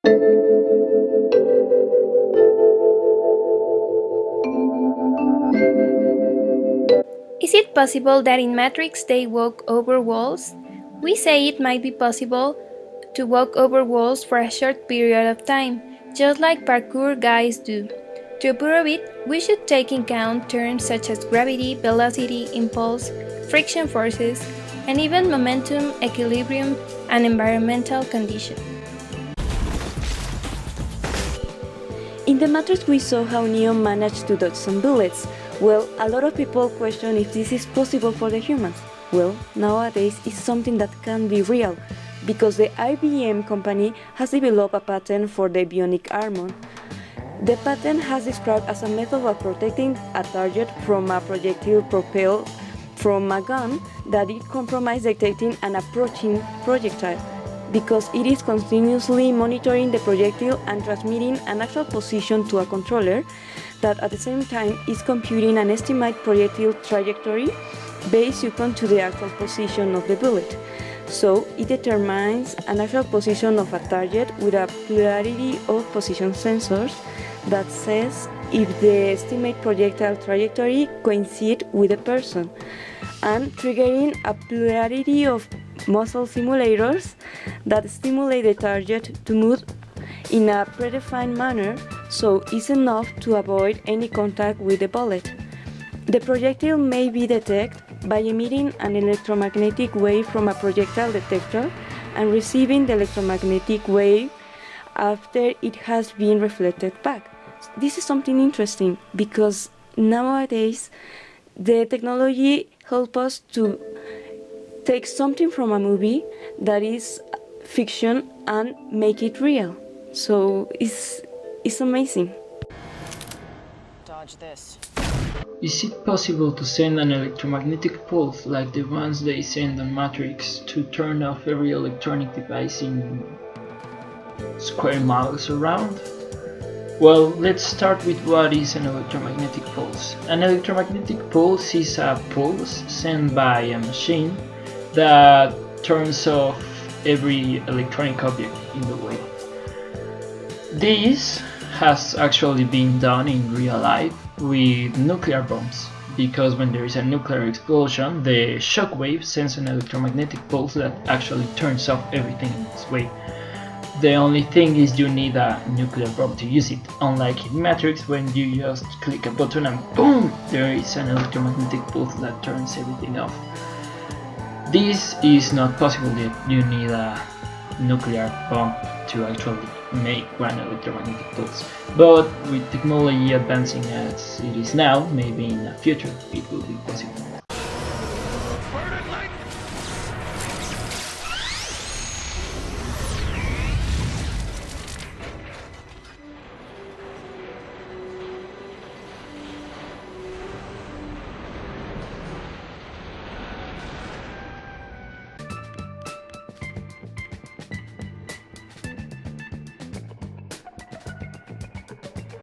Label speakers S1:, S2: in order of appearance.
S1: Is it possible that in Matrix they walk over walls? We say it might be possible to walk over walls for a short period of time, just like parkour guys do. To prove it, we should take in account terms such as gravity, velocity, impulse, friction forces, and even momentum, equilibrium, and environmental conditions.
S2: In the Matrix we saw how Neo managed to dodge some bullets. Well, a lot of people question if this is possible for the humans. Well, nowadays it's something that can be real, because the IBM company has developed a patent for the bionic armor. The patent has described as a method of protecting a target from a projectile propelled from a gun that it compromises detecting an approaching projectile, because it is continuously monitoring the projectile and transmitting an actual position to a controller that at the same time is computing an estimated projectile trajectory based upon to the actual position of the bullet. So it determines an actual position of a target with a plurality of position sensors that says if the estimated projectile trajectory coincides with the person, and triggering a plurality of muscle simulators that stimulate the target to move in a predefined manner, so it's enough to avoid any contact with the bullet. The projectile may be detected by emitting an electromagnetic wave from a projectile detector and receiving the electromagnetic wave after it has been reflected back. This is something interesting because nowadays the technology helps us to take something from a movie that is fiction and make it real. So it's amazing.
S3: Dodge this.
S4: Is it possible to send an electromagnetic pulse like the ones they send on Matrix to turn off every electronic device in square miles around? Well, let's start with what is an electromagnetic pulse. An electromagnetic pulse is a pulse sent by a machine that turns off every electronic object in the way. This has actually been done in real life with nuclear bombs, because when there is a nuclear explosion, the shock wave sends an electromagnetic pulse that actually turns off everything in its way. The only thing is you need a nuclear bomb to use it, unlike in Matrix when you just click a button and boom, there is an electromagnetic pulse that turns everything off. This is not possible yet. You need a nuclear bomb to actually make one electromagnetic pulse, but with technology advancing as it is now, maybe in the future it will be possible.